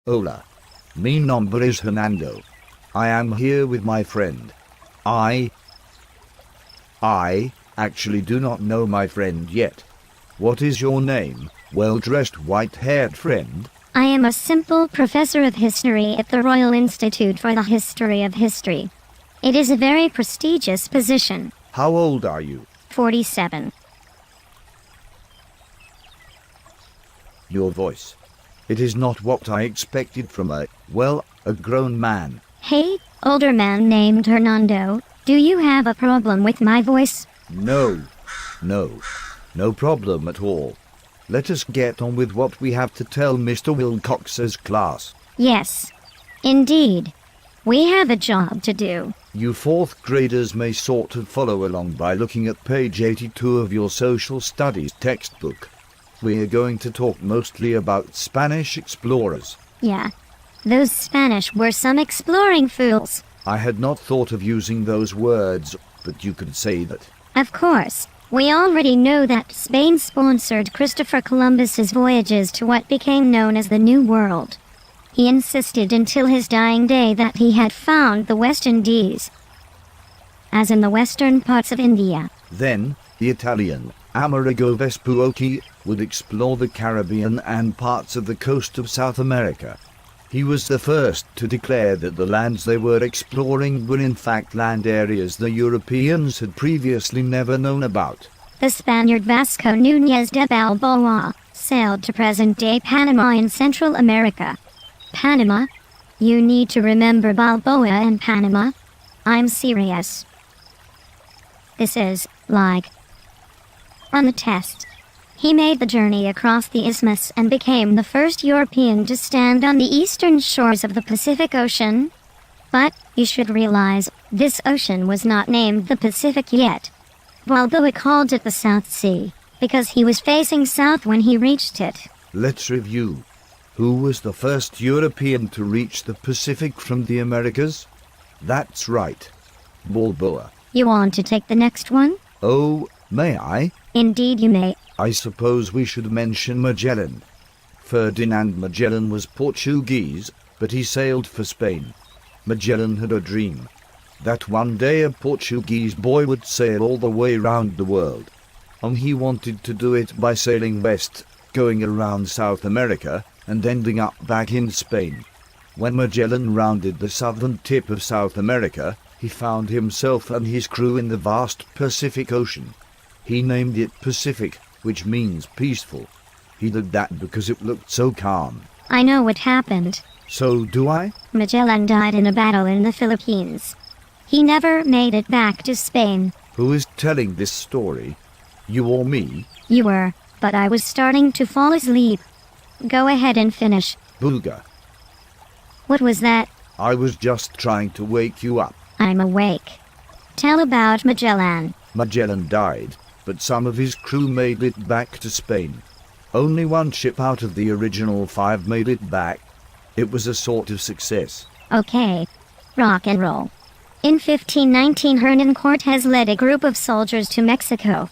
Hola. Mi nombre es Hernando. I am here with my friend. I actually do not know my friend yet. What is your name, well-dressed white-haired friend? I am a simple professor of history at the Royal Institute for the History of History. It is a very prestigious position. How old are you? 47. Your voice. It is not what I expected from a grown man. Hey, older man named Hernando, do you have a problem with my voice? No problem at all. Let us get on with what we have to tell Mr. Wilcox's class. Yes, indeed. We have a job to do. You fourth graders may sort of follow along by looking at page 82 of your social studies textbook. We are going to talk mostly about Spanish explorers. Yeah, those Spanish were some exploring fools. I had not thought of using those words, but you could say that. Of course, we already know that Spain sponsored Christopher Columbus's voyages to what became known as the New World. He insisted until his dying day that he had found the West Indies, as in the western parts of India. Then, the Italian, Amerigo Vespucci, would explore the Caribbean and parts of the coast of South America. He was the first to declare that the lands they were exploring were in fact land areas the Europeans had previously never known about. The Spaniard Vasco Núñez de Balboa sailed to present-day Panama in Central America. Panama? You need to remember Balboa and Panama. I'm serious. This is, like, on the test. He made the journey across the isthmus and became the first European to stand on the eastern shores of the Pacific Ocean. But, you should realize, this ocean was not named the Pacific yet. Balboa called it the South Sea, because he was facing south when he reached it. Let's review. Who was the first European to reach the Pacific from the Americas? That's right. Balboa. You want to take the next one? Oh, may I? Indeed you may. I suppose we should mention Magellan. Ferdinand Magellan was Portuguese, but he sailed for Spain. Magellan had a dream that one day a Portuguese boy would sail all the way round the world. And he wanted to do it by sailing west, going around South America, and ending up back in Spain. When Magellan rounded the southern tip of South America, he found himself and his crew in the vast Pacific Ocean. He named it Pacific, which means peaceful. He did that because it looked so calm. I know what happened. So do I? Magellan died in a battle in the Philippines. He never made it back to Spain. Who is telling this story? You or me? You were, but I was starting to fall asleep. Go ahead and finish. Bulga. What was that? I was just trying to wake you up. I'm awake. Tell about Magellan. Magellan died, but some of his crew made it back to Spain. Only one ship out of the original 5 made it back. It was a sort of success. Okay. Rock and roll. In 1519 Hernan Cortes led a group of soldiers to Mexico.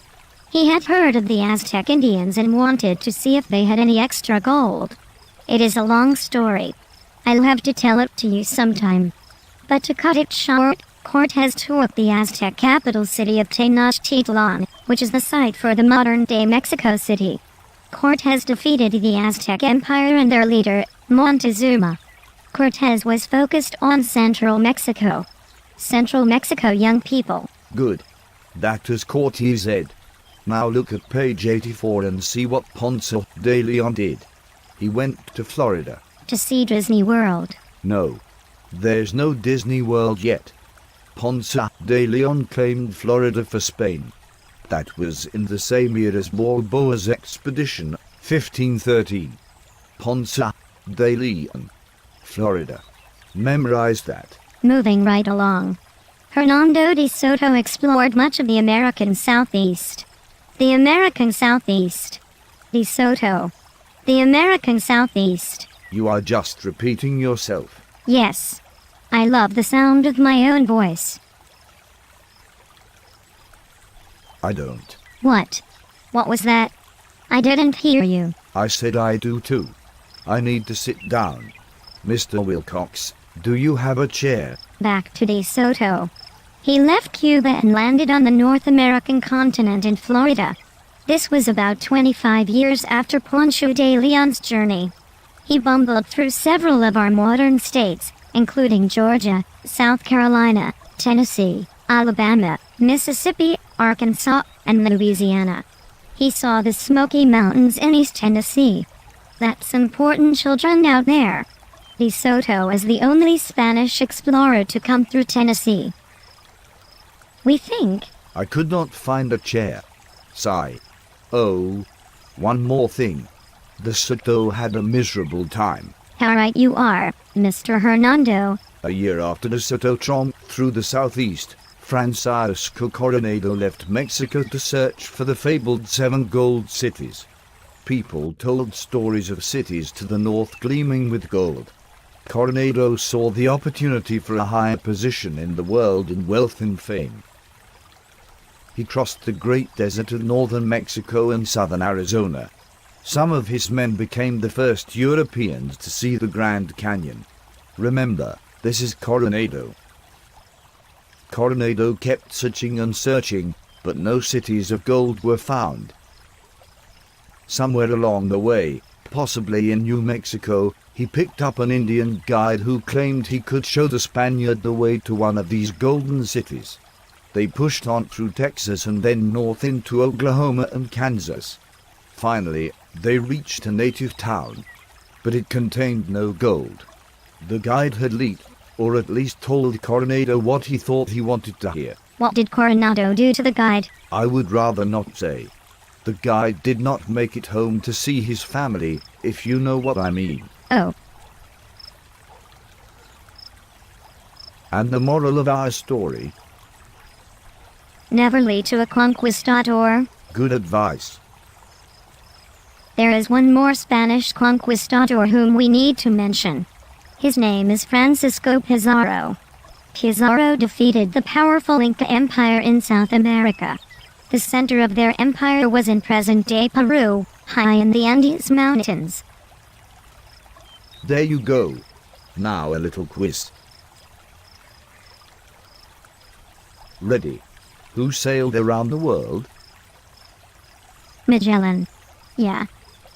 He had heard of the Aztec Indians and wanted to see if they had any extra gold. It is a long story. I'll have to tell it to you sometime. But to cut it short, Cortes took the Aztec capital city of Tenochtitlan, which is the site for the modern-day Mexico City. Cortes defeated the Aztec Empire and their leader, Montezuma. Cortes was focused on Central Mexico. Central Mexico young people. Good. That is Cortes said. Now look at page 84 and see what Ponce de Leon did. He went to Florida. To see Disney World. No. There's no Disney World yet. Ponce de Leon claimed Florida for Spain. That was in the same year as Balboa's expedition, 1513. Ponce de Leon, Florida. Memorize that. Moving right along. Hernando de Soto explored much of the American Southeast. The American Southeast. De Soto. The American Southeast. You are just repeating yourself. Yes. I love the sound of my own voice. I don't. What? What was that? I didn't hear you. I said I do too. I need to sit down. Mr. Wilcox, do you have a chair? Back to De Soto. He left Cuba and landed on the North American continent in Florida. This was about 25 years after Ponce de Leon's journey. He bumbled through several of our modern states, including Georgia, South Carolina, Tennessee, Alabama, Mississippi, Arkansas, and Louisiana. He saw the Smoky Mountains in East Tennessee. That's important, children out there. De Soto is the only Spanish explorer to come through Tennessee. We think. I could not find a chair. Sigh. Oh, one more thing. De Soto had a miserable time. How right you are, Mr. Hernando. A year after De Soto tromped through the southeast, Francisco Coronado left Mexico to search for the fabled 7 gold cities. People told stories of cities to the north gleaming with gold. Coronado saw the opportunity for a higher position in the world in wealth and fame. He crossed the great desert of northern Mexico and southern Arizona. Some of his men became the first Europeans to see the Grand Canyon. Remember, this is Coronado. Coronado kept searching and searching, but no cities of gold were found. Somewhere along the way, possibly in New Mexico, he picked up an Indian guide who claimed he could show the Spaniard the way to one of these golden cities. They pushed on through Texas and then north into Oklahoma and Kansas. Finally, they reached a native town, but it contained no gold. The guide had leaked, or at least told Coronado what he thought he wanted to hear. What did Coronado do to the guide? I would rather not say. The guide did not make it home to see his family, if you know what I mean. Oh. And the moral of our story? Never lead to a conquistador. Good advice. There is one more Spanish conquistador whom we need to mention. His name is Francisco Pizarro. Pizarro defeated the powerful Inca Empire in South America. The center of their empire was in present-day Peru, high in the Andes Mountains. There you go. Now a little quiz. Ready? Who sailed around the world? Magellan. Yeah.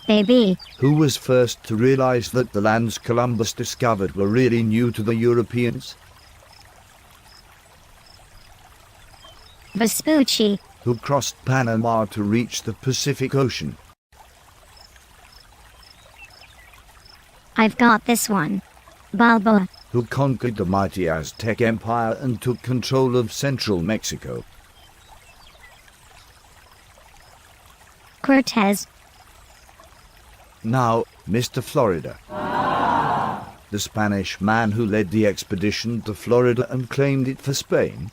Baby. Who was first to realize that the lands Columbus discovered were really new to the Europeans? Vespucci. Who crossed Panama to reach the Pacific Ocean? I've got this one. Balboa. Who conquered the mighty Aztec Empire and took control of central Mexico? Cortez. Now, Mr. Florida. The Spanish man who led the expedition to Florida and claimed it for Spain?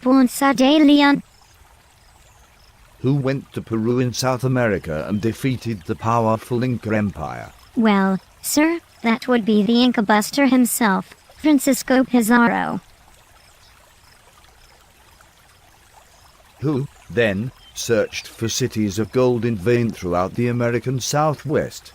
Ponce de Leon. Who went to Peru in South America and defeated the powerful Inca Empire? Well, sir, that would be the Inca Buster himself, Francisco Pizarro. Who, then, searched for cities of gold in vain throughout the American Southwest?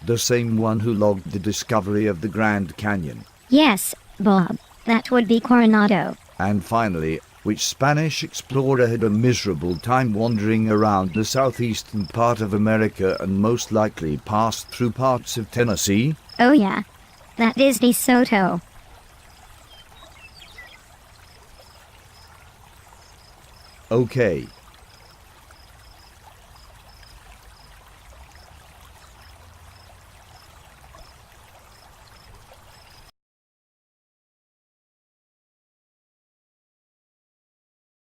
The same one who logged the discovery of the Grand Canyon. Yes, Bob, that would be Coronado. And finally, which Spanish explorer had a miserable time wandering around the southeastern part of America and most likely passed through parts of Tennessee? Oh yeah, that is De Soto. Okay,